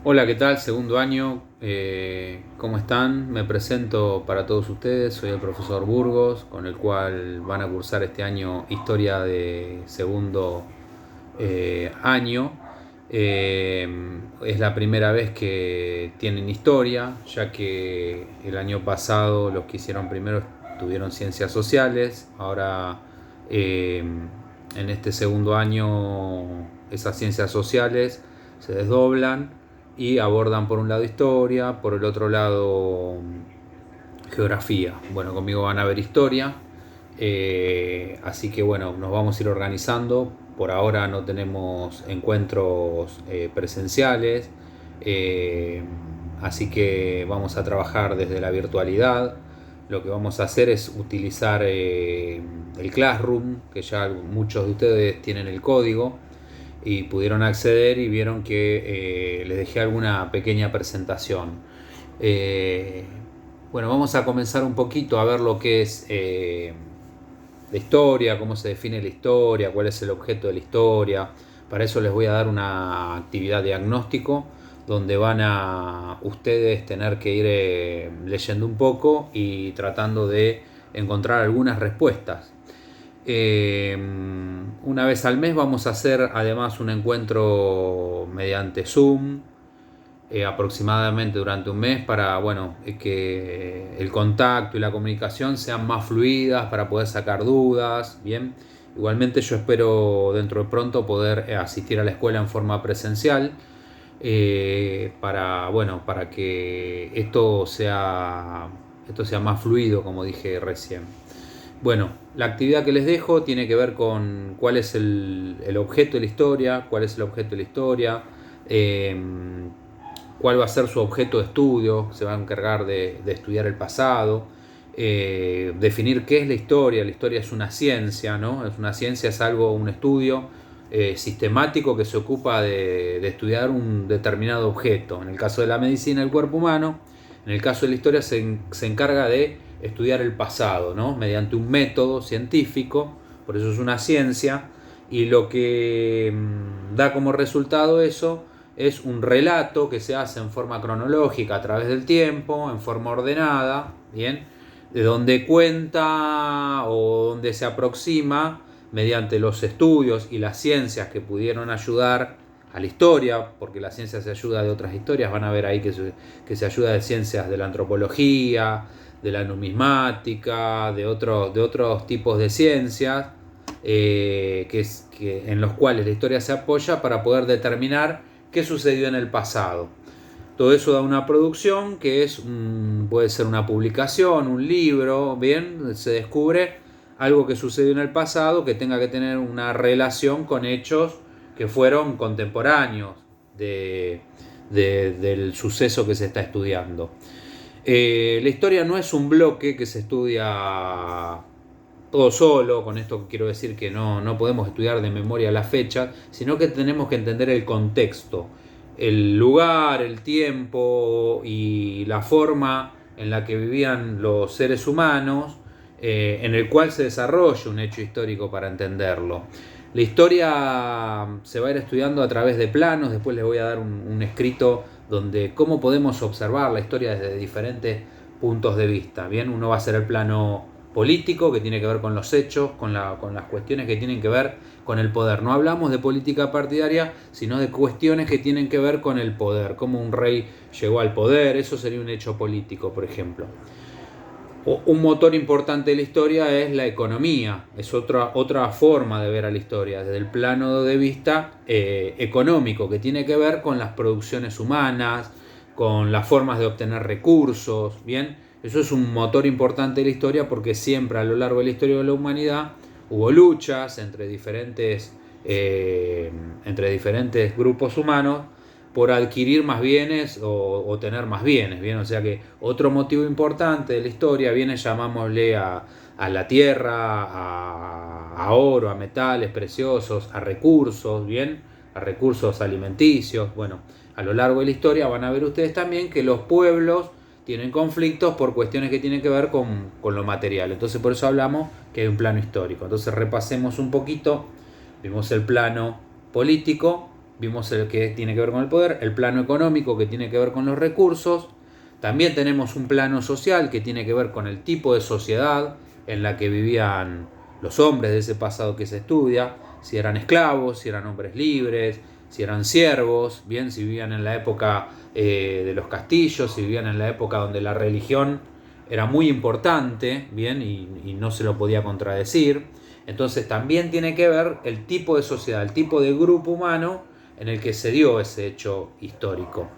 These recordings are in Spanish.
Hola, ¿qué tal? Segundo año, ¿cómo están? Me presento para todos ustedes, soy el profesor Burgos, con el cual van a cursar este año Historia de segundo año. Eh, es la primera vez que tienen historia, ya que el año pasado los que hicieron primero tuvieron ciencias sociales, ahora en este segundo año esas ciencias sociales se desdoblan y abordan por un lado historia, por el otro lado geografía. Bueno, conmigo van a ver historia, así que bueno, nos vamos a ir organizando. Por ahora no tenemos encuentros presenciales, eh, así que vamos a trabajar desde la virtualidad. Lo que vamos a hacer es utilizar el Classroom, que ya muchos de ustedes tienen el código y pudieron acceder y vieron que les dejé alguna pequeña presentación. Eh, bueno, vamos a comenzar un poquito a ver lo que es la historia, cómo se define la historia, cuál es el objeto de la historia. Para eso les voy a dar una actividad diagnóstico donde van a ustedes tener que ir leyendo un poco y tratando de encontrar algunas respuestas. Una vez al mes vamos a hacer además un encuentro mediante Zoom, aproximadamente durante un mes para bueno, que el contacto y la comunicación sean más fluidas para poder sacar dudas. Bien, igualmente yo espero dentro de pronto poder asistir a la escuela en forma presencial, para, bueno, para que esto sea más fluido, como dije recién. Bueno, la actividad que les dejo tiene que ver con cuál es el objeto de la historia, cuál es el objeto de la historia, eh, cuál va a ser su objeto de estudio, se va a encargar de estudiar el pasado, definir qué es la historia. La historia es una ciencia, ¿no? Es una ciencia, es algo, un estudio sistemático que se ocupa de estudiar un determinado objeto. En el caso de la medicina, el cuerpo humano. En el caso de la historia se encarga de estudiar el pasado, ¿no? Mediante un método científico, por eso es una ciencia, y lo que da como resultado eso es un relato que se hace en forma cronológica a través del tiempo, en forma ordenada, ¿bien? De donde cuenta o donde se aproxima mediante los estudios y las ciencias que pudieron ayudar a la historia, porque la ciencia se ayuda de otras historias. Van a ver ahí que se ayuda de ciencias de la antropología, de la numismática, de otros tipos de ciencias, en los cuales la historia se apoya para poder determinar qué sucedió en el pasado. Todo eso da una producción que puede ser una publicación, un libro, bien, se descubre algo que sucedió en el pasado que tenga que tener una relación con hechos que fueron contemporáneos del suceso que se está estudiando. La historia no es un bloque que se estudia todo solo. Con esto quiero decir que no podemos estudiar de memoria la fecha, sino que tenemos que entender el contexto, el lugar, el tiempo y la forma en la que vivían los seres humanos, en el cual se desarrolla un hecho histórico para entenderlo. La historia se va a ir estudiando a través de planos. Después les voy a dar un escrito donde cómo podemos observar la historia desde diferentes puntos de vista. Bien, uno va a ser el plano político, que tiene que ver con los hechos, con las cuestiones que tienen que ver con el poder. No hablamos de política partidaria, sino de cuestiones que tienen que ver con el poder, cómo un rey llegó al poder. Eso sería un hecho político, por ejemplo. Un motor importante de la historia es la economía. Es otra forma de ver a la historia, desde el plano de vista económico, que tiene que ver con las producciones humanas, con las formas de obtener recursos. Bien, eso es un motor importante de la historia, porque siempre a lo largo de la historia de la humanidad hubo luchas entre diferentes grupos humanos por adquirir más bienes o tener más bienes. Bien, o sea que otro motivo importante de la historia, bienes llamámosle a la tierra, a oro, a metales preciosos, a recursos, bien, a recursos alimenticios. Bueno, a lo largo de la historia van a ver ustedes también que los pueblos tienen conflictos por cuestiones que tienen que ver con lo material. Entonces por eso hablamos que hay un plano histórico. Entonces repasemos un poquito. Vimos el plano político, vimos el que tiene que ver con el poder, el plano económico que tiene que ver con los recursos, también tenemos un plano social que tiene que ver con el tipo de sociedad en la que vivían los hombres de ese pasado que se estudia, si eran esclavos, si eran hombres libres, si eran siervos, bien, si vivían en la época de los castillos, si vivían en la época donde la religión era muy importante, bien, y no se lo podía contradecir. Entonces también tiene que ver el tipo de sociedad, el tipo de grupo humano en el que se dio ese hecho histórico.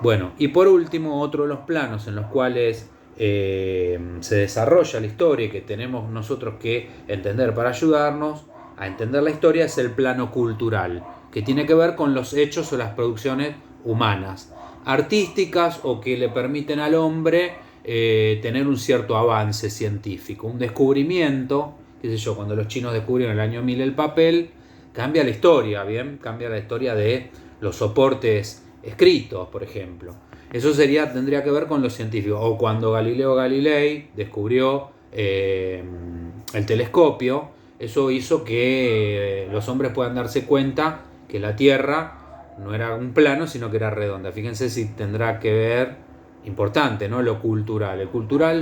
Bueno, y por último, otro de los planos en los cuales se desarrolla la historia y que tenemos nosotros que entender para ayudarnos a entender la historia es el plano cultural, que tiene que ver con los hechos o las producciones humanas, artísticas o que le permiten al hombre tener un cierto avance científico, un descubrimiento, qué sé yo, cuando los chinos descubrieron en el año 1000 el papel, cambia la historia, ¿bien? Cambia la historia de los soportes escritos, por ejemplo. Eso tendría que ver con lo científico. O cuando Galileo Galilei descubrió el telescopio, eso hizo que los hombres puedan darse cuenta que la Tierra no era un plano, sino que era redonda. Fíjense si tendrá que ver, importante, ¿no? Lo cultural.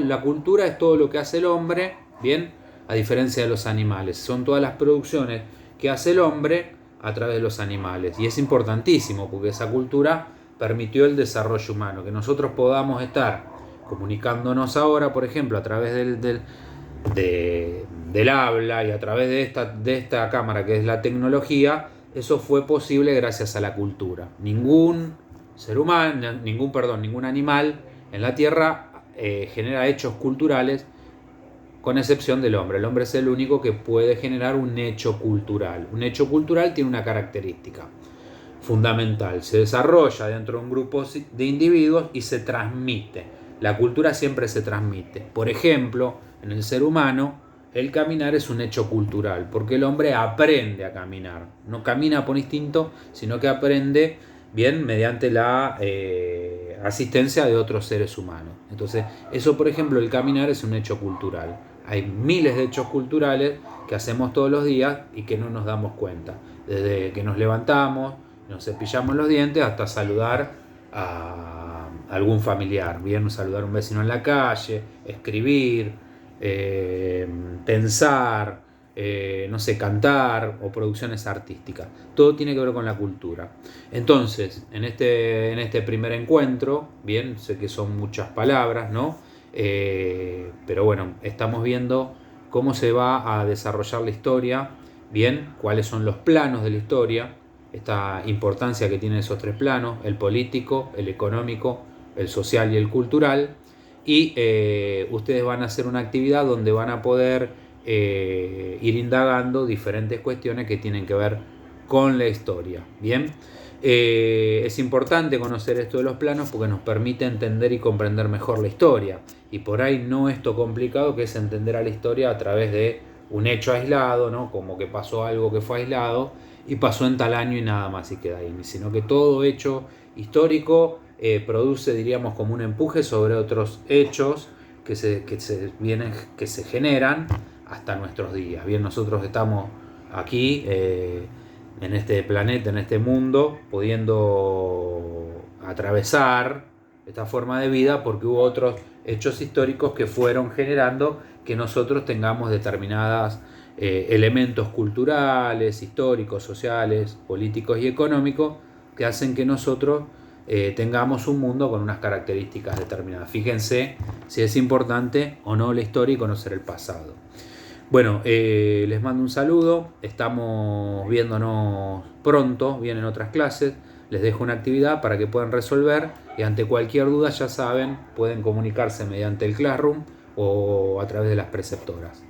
La cultura es todo lo que hace el hombre, ¿bien? A diferencia de los animales. Son todas las producciones que hace el hombre a través de los animales. Y es importantísimo porque esa cultura permitió el desarrollo humano. Que nosotros podamos estar comunicándonos ahora, por ejemplo, a través del habla y a través de esta cámara que es la tecnología, eso fue posible gracias a la cultura. Ningún animal en la Tierra genera hechos culturales con excepción del hombre. El hombre es el único que puede generar un hecho cultural. Un hecho cultural tiene una característica fundamental. Se desarrolla dentro de un grupo de individuos y se transmite. La cultura siempre se transmite. Por ejemplo, en el ser humano, el caminar es un hecho cultural, porque el hombre aprende a caminar. No camina por instinto, sino que aprende bien mediante la asistencia de otros seres humanos. Entonces, eso, por ejemplo, el caminar es un hecho cultural. Hay miles de hechos culturales que hacemos todos los días y que no nos damos cuenta. Desde que nos levantamos, nos cepillamos los dientes, hasta saludar a algún familiar. Bien, saludar a un vecino en la calle, escribir, pensar, no sé, cantar o producciones artísticas. Todo tiene que ver con la cultura. Entonces, en este primer encuentro, bien, sé que son muchas palabras, ¿no? Pero bueno, estamos viendo cómo se va a desarrollar la historia, bien, cuáles son los planos de la historia, esta importancia que tienen esos tres planos, el político, el económico, el social y el cultural, y ustedes van a hacer una actividad donde van a poder ir indagando diferentes cuestiones que tienen que ver con la historia, bien. Es importante conocer esto de los planos porque nos permite entender y comprender mejor la historia, y por ahí no esto complicado que es entender a la historia a través de un hecho aislado, ¿no? Como que pasó algo que fue aislado y pasó en tal año y nada más y queda ahí, sino que todo hecho histórico produce, diríamos, como un empuje sobre otros hechos que se generan hasta nuestros días. Bien, nosotros estamos aquí en este planeta, en este mundo, pudiendo atravesar esta forma de vida porque hubo otros hechos históricos que fueron generando que nosotros tengamos determinados elementos culturales, históricos, sociales, políticos y económicos que hacen que nosotros tengamos un mundo con unas características determinadas. Fíjense si es importante o no la historia y conocer el pasado. Bueno, les mando un saludo, estamos viéndonos pronto, vienen otras clases, les dejo una actividad para que puedan resolver y ante cualquier duda ya saben, pueden comunicarse mediante el Classroom o a través de las preceptoras.